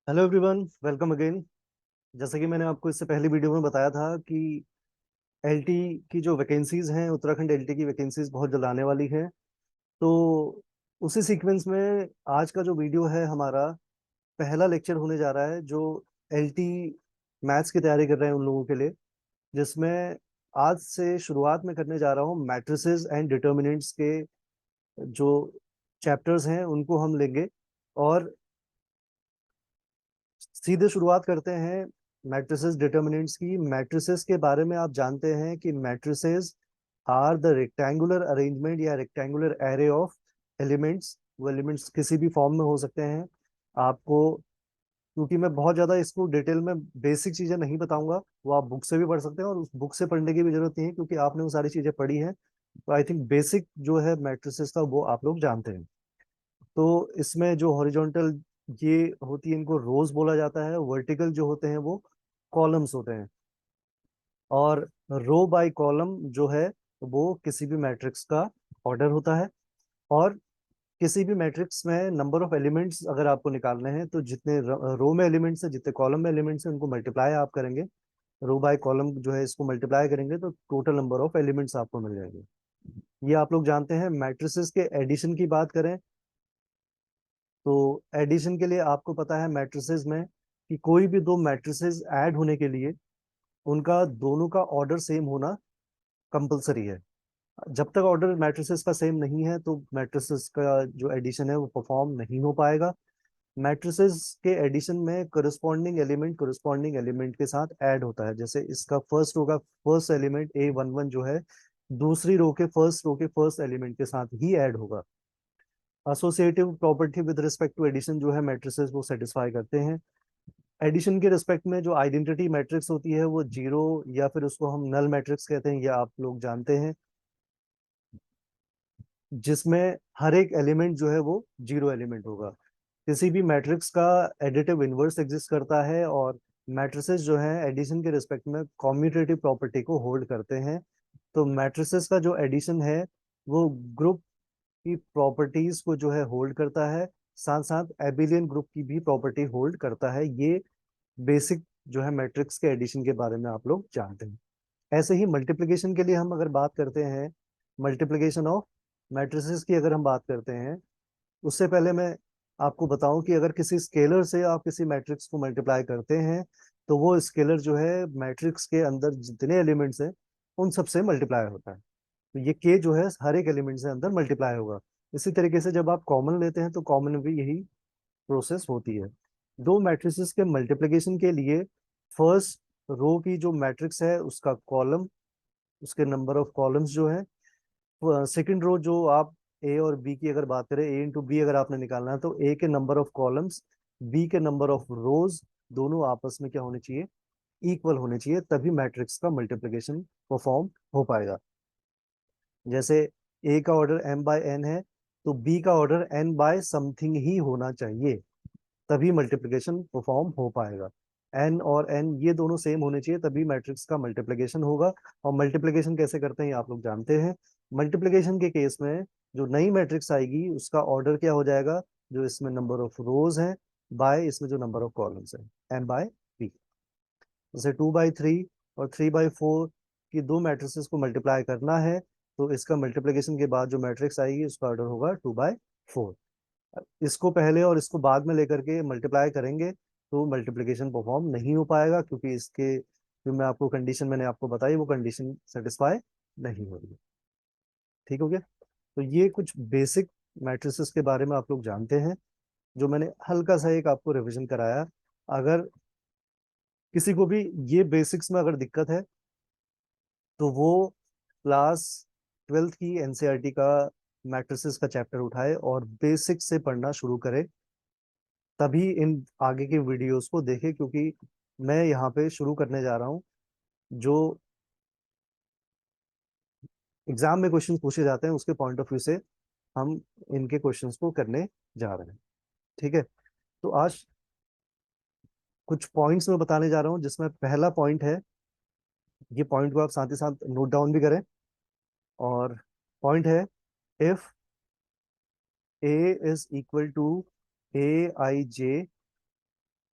Hello everyone, welcome again. जैसे कि मैंने आपको इससे पहली वीडियो में बताया था कि एलटी की जो वैकेंसीज हैं, उत्तराखंड एलटी की वैकेंसीज बहुत जल्द आने वाली हैं। तो उसी सीक्वेंस में आज का जो वीडियो है हमारा पहला लेक्चर होने जा रहा है, जो एलटी मैथ्स की तैयारी कर रहे हैं उन लोगों के लिए, जिसमें आज से शुरुआत में करने जा रहा हूँ मैट्रिसेस एंड डिटर्मिनेंट्स के जो चैप्टर्स हैं उनको हम लेंगे। और सीधे शुरुआत करते हैं मैट्रिसेस डिटर्मिनेंट्स की। मैट्रिसेस के बारे में आप जानते हैं कि matrices are the rectangular arrangement या रेक्टेंगुलर एरे ऑफ एलिमेंट्स। वो एलिमेंट्स किसी भी फॉर्म में हो सकते हैं। आपको, क्योंकि मैं बहुत ज्यादा इसको डिटेल में बेसिक चीजें नहीं बताऊंगा, वो आप बुक से भी पढ़ सकते हैं और उस बुक से पढ़ने की भी जरूरत नहीं है क्योंकि आपने वो सारी चीजें पढ़ी हैं। तो आई थिंक बेसिक जो है मैट्रिसेस का वो आप लोग जानते हैं। तो इसमें जो हॉरिजॉन्टल ये होती है, इनको रोज बोला जाता है। वर्टिकल जो होते हैं वो कॉलम्स होते हैं। और रो बाय कॉलम जो है वो किसी भी मैट्रिक्स का ऑर्डर होता है। और किसी भी मैट्रिक्स में नंबर ऑफ एलिमेंट्स अगर आपको निकालने हैं तो जितने रो में एलिमेंट्स हैं, जितने कॉलम में एलिमेंट्स हैं, उनको मल्टीप्लाई आप करेंगे। रो बाय कॉलम जो है इसको मल्टीप्लाई करेंगे तो टोटल नंबर ऑफ एलिमेंट्स आपको मिल जाएंगे। ये आप लोग जानते हैं। मैट्रिसेस के एडिशन की बात करें तो एडिशन के लिए आपको पता है मैट्रिसेस में कि कोई भी दो मैट्रिसेस ऐड होने के लिए उनका दोनों का ऑर्डर सेम होना कंपलसरी है। जब तक ऑर्डर मैट्रिसेस का सेम नहीं है तो मैट्रिसेस का जो एडिशन है वो परफॉर्म नहीं हो पाएगा। मैट्रिसेस के एडिशन में करस्पॉन्डिंग एलिमेंट के साथ ऐड होता है। जैसे इसका फर्स्ट रो का फर्स्ट एलिमेंट A11 जो है दूसरी रो के फर्स्ट एलिमेंट के साथ ही ऐड होगा। Associative property with respect to addition जो है मैट्रिसेस वो सेटिस्फाई करते हैं। एडिशन के रिस्पेक्ट में जो आइडेंटिटी मैट्रिक्स होती है वो जीरो या फिर उसको हम नल मैट्रिक्स कहते हैं, ये आप लोग जानते हैं, जिसमें हर एक एलिमेंट जो है वो जीरो एलिमेंट होगा। किसी भी मैट्रिक्स का एडिटिव इनवर्स एग्जिस्ट करता है और मैट्रिसेस जो है एडिशन के रिस्पेक्ट में कॉम्यूटेटिव प्रॉपर्टी को होल्ड करते हैं। तो मैट्रिसेस का जो एडिशन है वो ग्रुप की प्रॉपर्टीज को जो है होल्ड करता है, साथ साथ एबिलियन ग्रुप की भी प्रॉपर्टी होल्ड करता है। ये बेसिक जो है मैट्रिक्स के एडिशन के बारे में आप लोग जानते हैं। ऐसे ही मल्टीप्लिकेशन के लिए हम अगर बात करते हैं, मल्टीप्लिकेशन ऑफ मैट्रिसेस की अगर हम बात करते हैं, उससे पहले मैं आपको बताऊं कि अगर किसी स्केलर से आप किसी मैट्रिक्स को मल्टीप्लाई करते हैं तो वो स्केलर जो है मैट्रिक्स के अंदर जितने एलिमेंट्स हैं उन सबसे मल्टीप्लाई होता है। तो ये के जो है हर एक एलिमेंट से अंदर मल्टीप्लाई होगा। इसी तरीके से जब आप कॉमन लेते हैं तो कॉमन में भी यही प्रोसेस होती है। दो मैट्रिसेस के मल्टीप्लिकेशन के लिए फर्स्ट रो की जो मैट्रिक्स है उसका कॉलम, उसके नंबर ऑफ कॉलम्स जो है, सेकंड रो जो आप ए और बी की अगर बात करें, ए इंटू बी अगर आपने निकालना है तो ए के नंबर ऑफ कॉलम्स, बी के नंबर ऑफ रोज दोनों आपस में क्या होने चाहिए, इक्वल होने चाहिए, तभी मैट्रिक्स का मल्टीप्लिकेशन परफॉर्म हो पाएगा। जैसे ए का ऑर्डर m बाय n है तो बी का ऑर्डर n बाय समथिंग ही होना चाहिए, तभी मल्टीप्लिकेशन परफॉर्म हो पाएगा। n और n ये दोनों सेम होने चाहिए तभी मैट्रिक्स का मल्टीप्लिकेशन होगा। और मल्टीप्लिकेशन कैसे करते हैं ये आप लोग जानते हैं। मल्टीप्लिकेशन के केस में जो नई मैट्रिक्स आएगी उसका ऑर्डर क्या हो जाएगा, जो इसमें नंबर ऑफ रोज है बाय इसमें जो नंबर ऑफ कॉलम्स है m बाय p। जैसे 2/3 और 3/4 की दो मैट्रिसेस को मल्टीप्लाई करना है तो इसका मल्टीप्लिकेशन के बाद जो मैट्रिक्स आएगी उसका ऑर्डर होगा 2/4। इसको पहले और इसको बाद में लेकर के मल्टीप्लाई करेंगे तो मल्टीप्लिकेशन परफॉर्म नहीं हो पाएगा क्योंकि इसके जो मैं आपको कंडीशन मैंने आपको बताई वो कंडीशन सेटिस्फाई नहीं हो रही है। ठीक हो गया। तो ये कुछ बेसिक मैट्रिसेस के बारे में आप लोग जानते हैं, जो मैंने हल्का सा एक आपको रिवीजन कराया। अगर किसी को भी ये बेसिक्स में अगर दिक्कत है तो वो क्लास 12th की एनसीईआरटी का मैट्रिसेस का चैप्टर उठाए और बेसिक से पढ़ना शुरू करे, तभी इन आगे के वीडियोस को देखे। क्योंकि मैं यहाँ पे शुरू करने जा रहा हूँ जो एग्जाम में क्वेश्चन पूछे जाते हैं उसके पॉइंट ऑफ व्यू से हम इनके क्वेश्चंस को करने जा रहे हैं। ठीक है। तो आज कुछ पॉइंट्स में बताने जा रहा हूँ जिसमें पहला पॉइंट है, ये पॉइंट को आप साथ ही साथ नोट डाउन भी करें। और पॉइंट है, if A is equal to A I J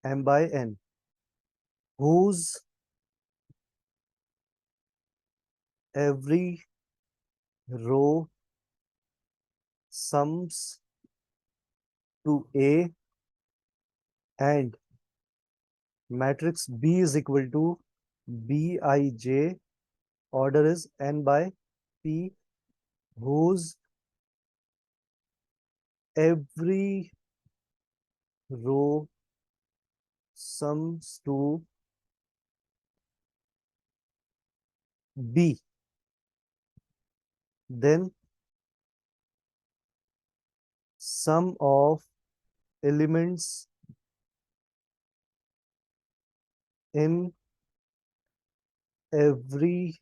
m by n whose every row sums to A and matrix B is equal to Bij, order is n by P, whose every row sums to B, then sum of elements in every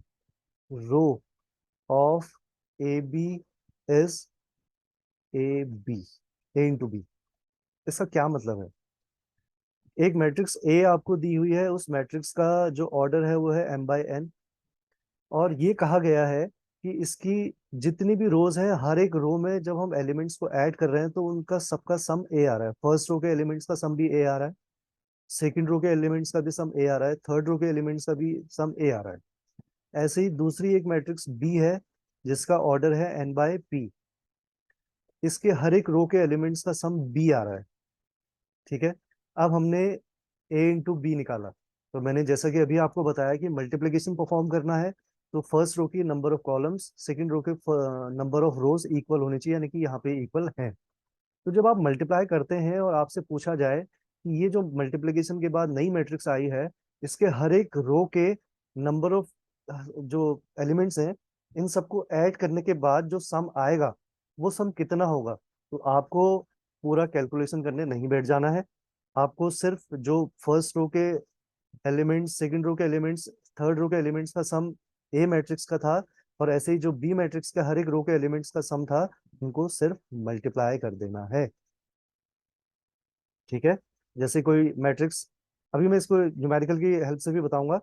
row of AB is AB, A into B। इसका क्या मतलब है? एक matrix A आपको दी हुई है, उस matrix का जो ऑर्डर है वो है m by n, और ये कहा गया है कि इसकी जितनी भी रोज हैं, हर एक रो में जब हम एलिमेंट्स को ऐड कर रहे हैं तो उनका सबका सम ए आ रहा है। फर्स्ट रो के एलिमेंट्स का सम भी ए आ रहा है, सेकंड रो के एलिमेंट्स का भी सम ए आ रहा है, थर्ड रो के एलिमेंट्स का भी सम ए आ रहा है। ऐसे ही दूसरी एक मैट्रिक्स बी है जिसका ऑर्डर है एन बाय पी, इसके हर एक रो के एलिमेंट्स का सम बी आ रहा है। ठीक है, अब हमने ए इंटू बी निकाला, तो मैंने जैसा कि अभी आपको बताया कि मल्टीप्लीकेशन परफॉर्म करना है तो फर्स्ट रो की number of columns second row के नंबर ऑफ रोज इक्वल होनी चाहिए, यानी कि यहाँ पे इक्वल है। तो जब आप मल्टीप्लाई करते हैं और आपसे पूछा जाए कि ये जो मल्टीप्लीकेशन के बाद नई मैट्रिक्स आई है, इसके हर एक रो के नंबर ऑफ जो एलिमेंट्स हैं, इन सबको ऐड करने के बाद जो सम आएगा वो सम कितना होगा, तो आपको पूरा कैलकुलेशन करने नहीं बैठ जाना है। आपको सिर्फ जो फर्स्ट रो के एलिमेंट्स, सेकंड रो के एलिमेंट्स, थर्ड रो के एलिमेंट्स का सम ए मैट्रिक्स का था, और ऐसे ही जो बी मैट्रिक्स के हर एक रो के एलिमेंट्स का सम था, उनको सिर्फ मल्टीप्लाई कर देना है। ठीक है, जैसे कोई मैट्रिक्स, अभी मैं इसको न्यूमेरिकल की हेल्प से भी बताऊंगा,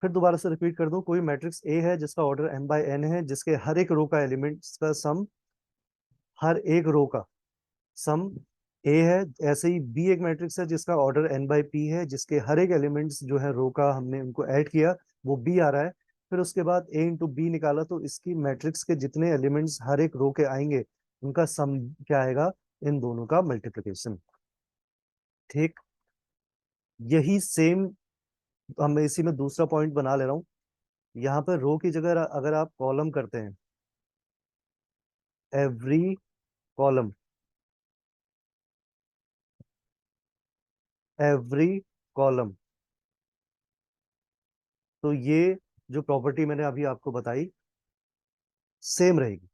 फिर दोबारा से रिपीट कर दूं। कोई मैट्रिक्स ए है जिसका ऑर्डर m बाय n है, जिसके हर एक रो का एलिमेंट्स का सम, हर एक रो का सम ए है। ऐसे ही बी एक मैट्रिक्स है जिसका ऑर्डर n बाई पी है, जिसके हर एक एलिमेंट्स जो है रो का हमने उनको ऐड किया, वो बी आ रहा है। फिर उसके बाद ए इंटू बी निकाला, तो इसकी मैट्रिक्स के जितने एलिमेंट्स हर एक रो के आएंगे उनका सम क्या आएगा, इन दोनों का मल्टीप्लिकेशन। ठीक, यही सेम हम इसी में दूसरा पॉइंट बना ले रहा हूँ। यहाँ पर रो की जगह अगर आप कॉलम करते हैं, एवरी कॉलम, एवरी कॉलम, तो ये जो प्रॉपर्टी मैंने अभी आपको बताई सेम रहेगी।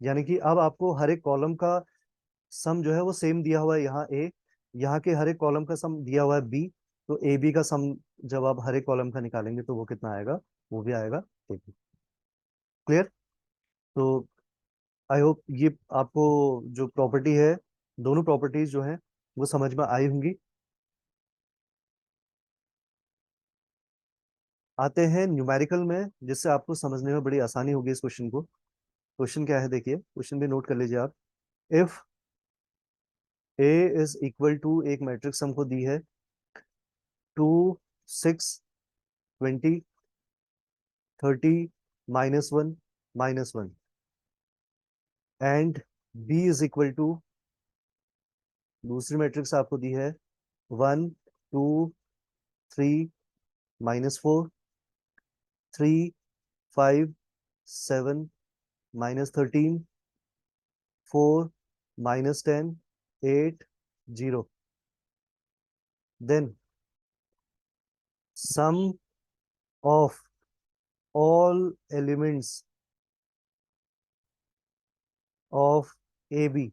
यानी कि अब आपको हर एक कॉलम का सम जो है वो सेम दिया हुआ है, यहाँ ए, यहाँ के हर एक कॉलम का सम दिया हुआ है बी, तो ए बी का सम जब आप हर एक कॉलम का निकालेंगे तो वो कितना आएगा, वो भी आएगा ए बी। क्लियर? तो आई होप ये आपको जो प्रॉपर्टी है, दोनों प्रॉपर्टीज जो है वो समझ में आई होंगी। आते हैं न्यूमेरिकल में, जिससे आपको समझने में बड़ी आसानी होगी इस क्वेश्चन को। क्वेश्चन क्या है देखिए, क्वेश्चन भी नोट कर लीजिए आप। If A is equal to, एक मैट्रिक्स हमको दी है, 2 6 20 30 -1 -1, and B is equal to, दूसरी मैट्रिक्स आपको दी है, 1 2 3 -4 3 5 7 -13 4 -10 8 0, then sum of all elements of AB,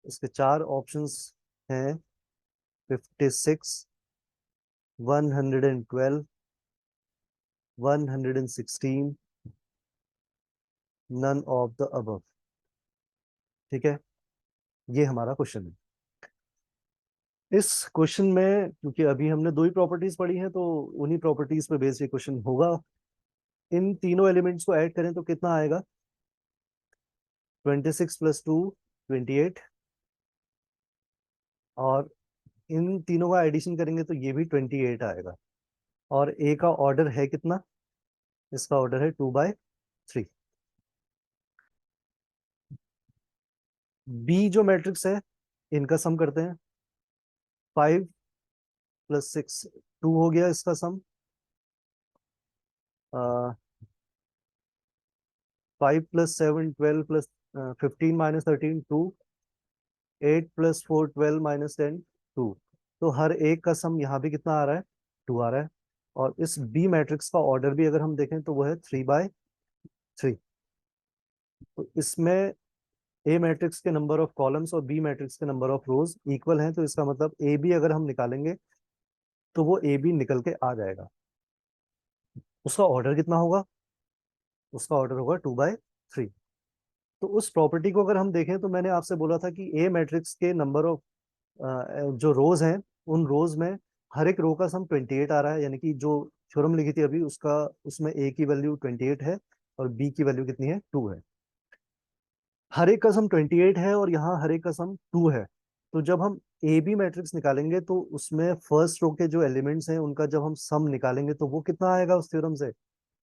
इसके चार ऑप्शंस हैं, 56 112 116, none of the above। ठीक है, ये हमारा क्वेश्चन है। इस क्वेश्चन में क्योंकि अभी हमने दो ही प्रॉपर्टीज पढ़ी हैं, तो उन्हीं प्रॉपर्टीज पे बेस्ड ये क्वेश्चन होगा। इन तीनों एलिमेंट्स को ऐड करें तो कितना आएगा, 26 + 2 28, और इन तीनों का एडिशन करेंगे तो ये भी 28 आएगा। और ए का ऑर्डर है कितना? इसका ऑर्डर है 2/3। बी जो मैट्रिक्स है, इनका सम करते हैं। 5 + 6, 2 हो गया इसका सम। 5 + 7, 12 + 15 - 13, 2। 8 + 4, 12 - 10, 2। तो हर एक का सम यहाँ भी कितना आ रहा है? 2 आ रहा है। और इस बी मैट्रिक्स का ऑर्डर भी अगर हम देखें तो वो है 3/3। तो इसमें ए मैट्रिक्स के नंबर ऑफ कॉलम्स और बी मैट्रिक्स के नंबर ऑफ रोज इक्वल हैं, तो इसका मतलब ए बी अगर हम निकालेंगे तो वो ए बी निकल के आ जाएगा। उसका ऑर्डर कितना होगा? उसका ऑर्डर होगा 2/3। तो उस प्रॉपर्टी को अगर हम देखें तो मैंने आपसे बोला था कि ए मैट्रिक्स के नंबर ऑफ जो रोज हैं, उन रोज में हर एक रो का सम 28 आ रहा है, यानी कि जो थ्योरम लिखी थी अभी उसका, उसमें ए की वैल्यू 28 है और बी की वैल्यू कितनी है? 2 है। हर एक का सम 28 है और यहाँ हर एक का सम 2 है। तो जब हम ए बी मैट्रिक्स निकालेंगे तो उसमें फर्स्ट रो के जो एलिमेंट्स हैं उनका जब हम सम निकालेंगे तो वो कितना आएगा उस थ्योरम से?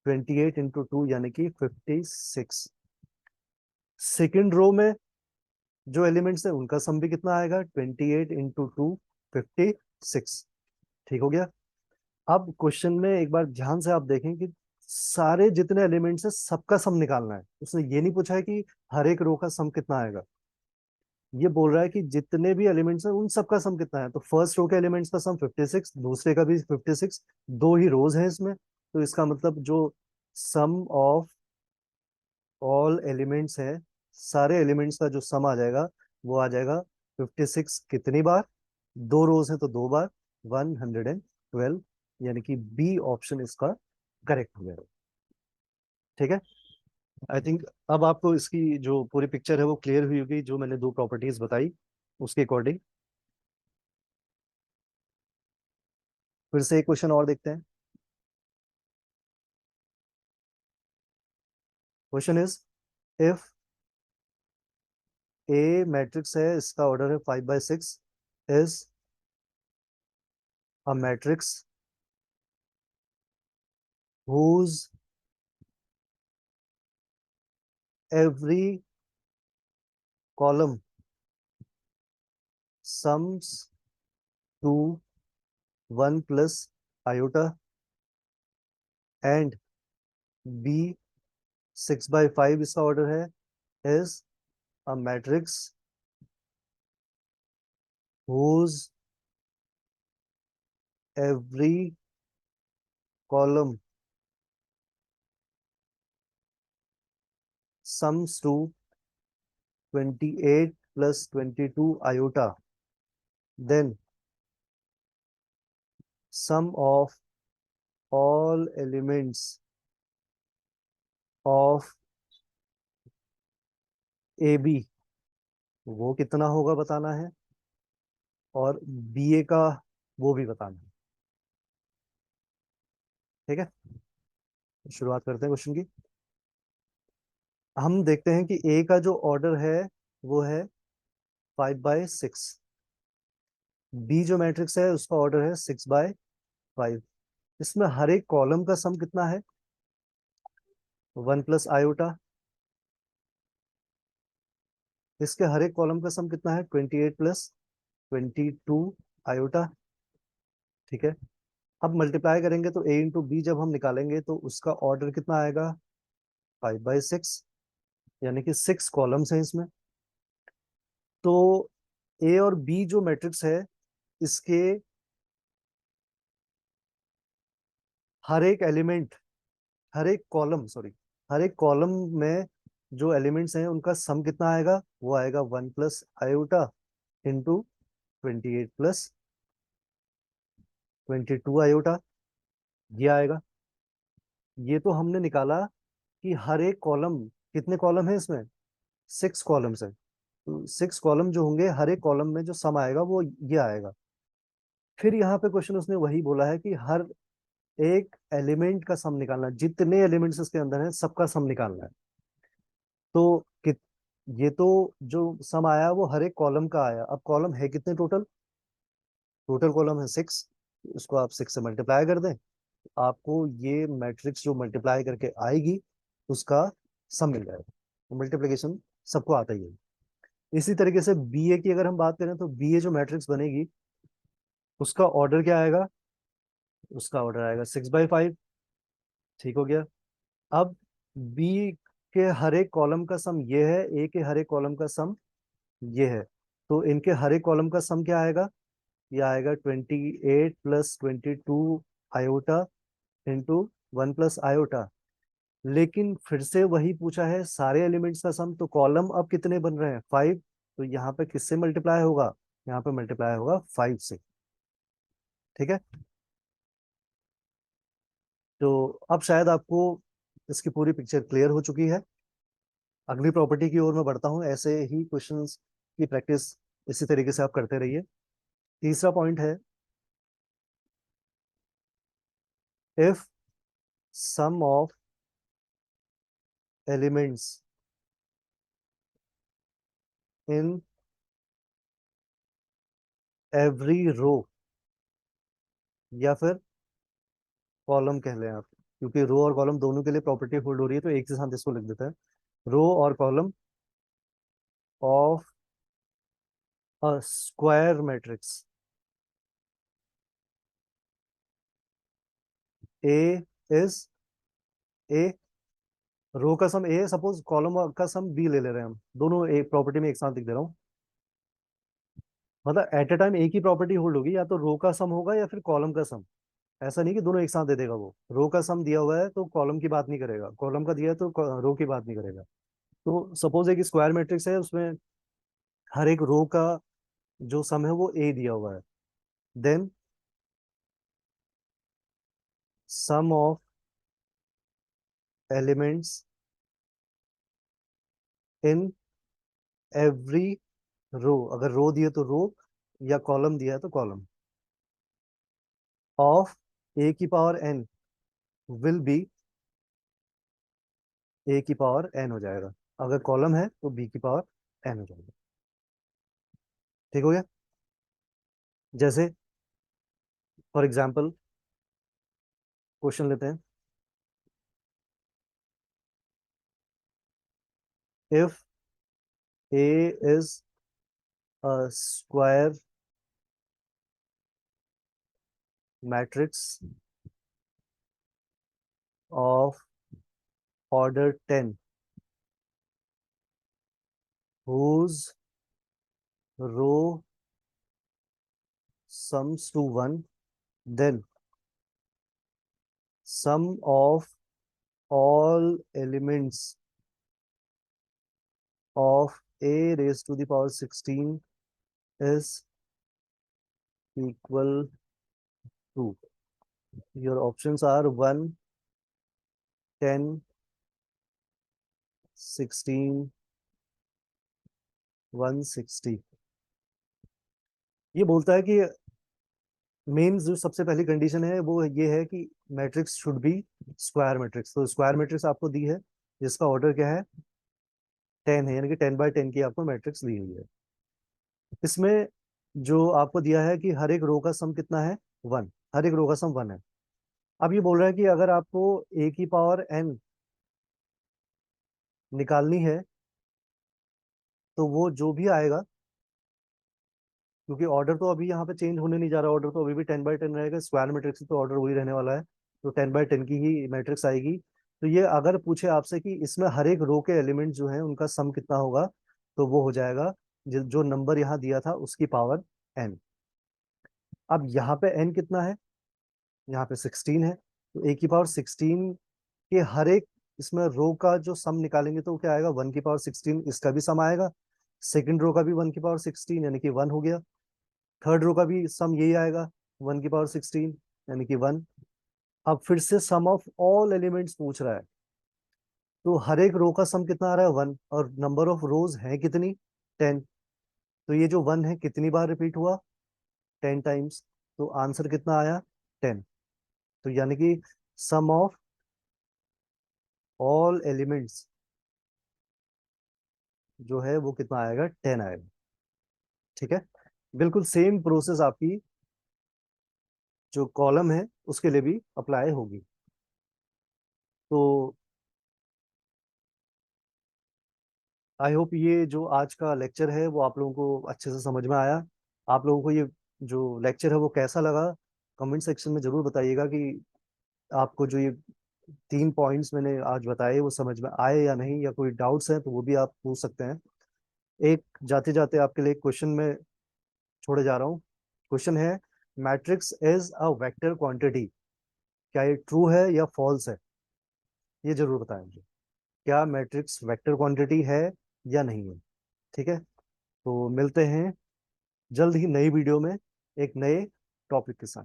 28 × 2 यानी कि 56। सेकेंड रो में जो एलिमेंट्स है उनका सम भी कितना आएगा? 28 × 2, 56। ठीक हो गया। अब क्वेश्चन में एक बार ध्यान से आप देखें कि सारे जितने एलिमेंट्स है सबका सम निकालना है। उसने ये नहीं पूछा है कि हर एक रो का सम कितना आएगा, ये बोल रहा है कि जितने भी एलिमेंट्स हैं उन सबका सम कितना है। तो फर्स्ट रो के एलिमेंट्स का सम 56, दूसरे का भी 56, दो ही रोज हैं इसमें, तो इसका मतलब जो सम ऑफ ऑल एलिमेंट्स है, सारे एलिमेंट्स का जो सम आ जाएगा वो आ जाएगा 56 कितनी बार? दो रोज है तो 2 बार, 112। यानी कि बी ऑप्शन इसका करेक्ट हो गया। ठीक है। आई थिंक अब आपको इसकी जो पूरी पिक्चर है वो क्लियर हुई होगी, जो मैंने दो प्रॉपर्टीज बताई उसके अकॉर्डिंग। फिर से एक क्वेश्चन और देखते हैं। Question is, if A matrix है, इसका ऑर्डर है 5/6, is a matrix whose every column sums to 1 plus iota, and B 6/5 इसका ऑर्डर है, is a matrix whose every column sums to 28 plus 22 iota, then sum of all elements of AB वो कितना होगा बताना है, और BA का वो भी बताना है। ठीक है, शुरुआत करते हैं क्वेश्चन की। हम देखते हैं कि ए का जो ऑर्डर है वो है 5/6। बी जो मैट्रिक्स है उसका ऑर्डर है 6/5। इसमें हर एक कॉलम का सम कितना है? 1 प्लस आयोटा। इसके हर एक कॉलम का सम कितना है? 28 + 22 आयोटा। ठीक है। अब मल्टीप्लाई करेंगे तो A × B जब हम निकालेंगे तो उसका ऑर्डर कितना आएगा? 5/6, यानी कि 6 कॉलम्स हैं इसमें। तो ए और बी जो मैट्रिक्स है, इसके हर एक एलिमेंट, हर एक कॉलम, सॉरी, हर एक कॉलम में जो एलिमेंट्स हैं उनका सम कितना आएगा? वो आएगा 1 प्लस आयोटा इंटू 28 + 22 आयोटा, ये आएगा। ये तो हमने निकाला कि हर एक कॉलम, कितने कॉलम है इसमें? 6 कॉलम्स है, तो 6 कॉलम जो होंगे हर एक कॉलम में जो सम आएगा वो ये आएगा। फिर यहाँ पे क्वेश्चन उसने वही बोला है कि हर एक एलिमेंट का सम निकालना है, जितने एलिमेंट्स इसके अंदर है सबका सम निकालना है। तो ये तो जो सम आया वो हर एक कॉलम का आया। अब कॉलम है कितने टोटल? टोटल कॉलम है 6, इसको आप 6 से मल्टीप्लाई कर दें, आपको ये मैट्रिक्स जो मल्टीप्लाई करके आएगी उसका सम मिल जाएगा। मल्टीप्लिकेशन सबको आता ही है। इसी तरीके से बी ए की अगर हम बात करें तो बी ए जो मैट्रिक्स बनेगी उसका ऑर्डर क्या आएगा, उसका ऑर्डर आएगा 6/5। ठीक हो गया। अब बी के हर एक कॉलम का सम ये है, ए के हर एक कॉलम का सम ये है, तो इनके हर एक कॉलम का सम क्या आएगा, ये आएगा 28 + 22 आयोटा इंटू 1 + आयोटा। लेकिन फिर से वही पूछा है सारे एलिमेंट्स का सम, तो कॉलम अब कितने बन रहे हैं 5, तो यहाँ पे किससे मल्टीप्लाई होगा, यहाँ पे मल्टीप्लाई होगा 5 से। ठीक है। तो अब शायद आपको इसकी पूरी पिक्चर क्लियर हो चुकी है। अगली प्रॉपर्टी की ओर मैं बढ़ता हूँ, ऐसे ही क्वेश्चंस की प्रैक्टिस इसी तरीके से आप करते रहिए। तीसरा पॉइंट है, if sum of elements in every row, या फिर कॉलम कह लें आप, क्योंकि रो और कॉलम दोनों के लिए प्रॉपर्टी होल्ड हो रही है तो एक के साथ इसको लिख देते हैं, रो और column of a square matrix A is A, row का सम ए, सपोज कॉलम का सम बी ले ले रहे हैं हम, दोनों एक प्रॉपर्टी में एक साथ लिख दे रहा हूँ। मतलब एट ए टाइम एक ही प्रॉपर्टी होल्ड होगी, या तो रो का सम होगा या फिर कॉलम का सम। ऐसा नहीं कि दोनों एक साथ दे देगा, वो रो का सम दिया हुआ है तो कॉलम की बात नहीं करेगा, कॉलम का दिया है तो रो की बात नहीं करेगा। तो सपोज एक स्क्वायर मैट्रिक्स है, उसमें हर एक रो का जो सम है वो ए दिया हुआ है, then sum of elements in every row, अगर रो दिए तो रो, या कॉलम दिया है तो कॉलम, ऑफ ए की पावर एन विल बी ए की पावर एन हो जाएगा, अगर कॉलम है तो बी की पावर एन हो जाएगा। ठीक हो गया। जैसे फॉर एग्जाम्पल क्वेश्चन लेते हैं, if A is a square matrix of order 10 whose row sums to 1, then sum of all elements of a raised to the power 16 is equal to, your options are 1, 10, 16, 160। ये बोलता है कि main जो सबसे पहली condition है वो ये है कि matrix should be square matrix, तो स्क्वायर मैट्रिक्स आपको दी है जिसका ऑर्डर क्या है 10 है, यानी कि 10/10 की आपको मैट्रिक्स दी हुई है। इसमें जो आपको दिया है कि हर एक रो का सम कितना है 1, हर एक रो का सम 1 है। अब ये बोल रहा है कि अगर आपको ए की पावर एन निकालनी है तो वो जो भी आएगा, क्योंकि ऑर्डर तो अभी यहाँ पे चेंज होने नहीं जा रहा, ऑर्डर तो अभी भी 10/10 रहेगा, स्क्वायर मैट्रिक्स तो ऑर्डर वही रहने वाला है, तो 10/10 की ही मैट्रिक्स आएगी। तो ये अगर पूछे आपसे कि इसमें हर एक रो के एलिमेंट जो है उनका सम कितना होगा, तो वो हो जाएगा जो नंबर यहाँ दिया था उसकी पावर एन। अब यहाँ पे एन कितना है, यहाँ पे 16 है, तो ए की पावर 16 के हर एक इसमें रो का जो सम निकालेंगे तो क्या आएगा 1 की पावर 16, इसका भी सम आएगा, सेकंड रो का भी 1 की पावर 16 यानी कि 1 हो गया, थर्ड रो का भी सम यही आएगा 1 की पावर 16 यानी कि 1। अब फिर से सम ऑफ ऑल एलिमेंट्स पूछ रहा है, तो हर एक रो का सम कितना आ रहा है 1, और नंबर ऑफ रोज है कितनी 10, तो ये जो 1 है कितनी बार रिपीट हुआ 10 टाइम्स, तो आंसर कितना आया 10। तो यानी कि सम ऑफ ऑल एलिमेंट्स जो है वो कितना आएगा 10 आएगा। ठीक है। बिल्कुल सेम प्रोसेस आपकी जो कॉलम है उसके लिए भी अप्लाई होगी। तो आई होप ये जो आज का लेक्चर है वो आप लोगों को अच्छे से समझ में आया। आप लोगों को ये जो लेक्चर है वो कैसा लगा, कमेंट सेक्शन में जरूर बताइएगा कि आपको जो ये 3 पॉइंट्स मैंने आज बताए वो समझ में आए या नहीं, या कोई डाउट्स हैं तो वो भी आप पूछ सकते हैं। एक जाते जाते आपके लिए क्वेश्चन में छोड़े जा रहा हूँ। क्वेश्चन है, matrix is a vector quantity, क्या ये ट्रू है या फॉल्स है? ये जरूर बताएं मुझे, क्या मैट्रिक्स वेक्टर क्वांटिटी है या नहीं है। ठीक है, तो मिलते हैं जल्द ही नई वीडियो में एक नए टॉपिक के साथ।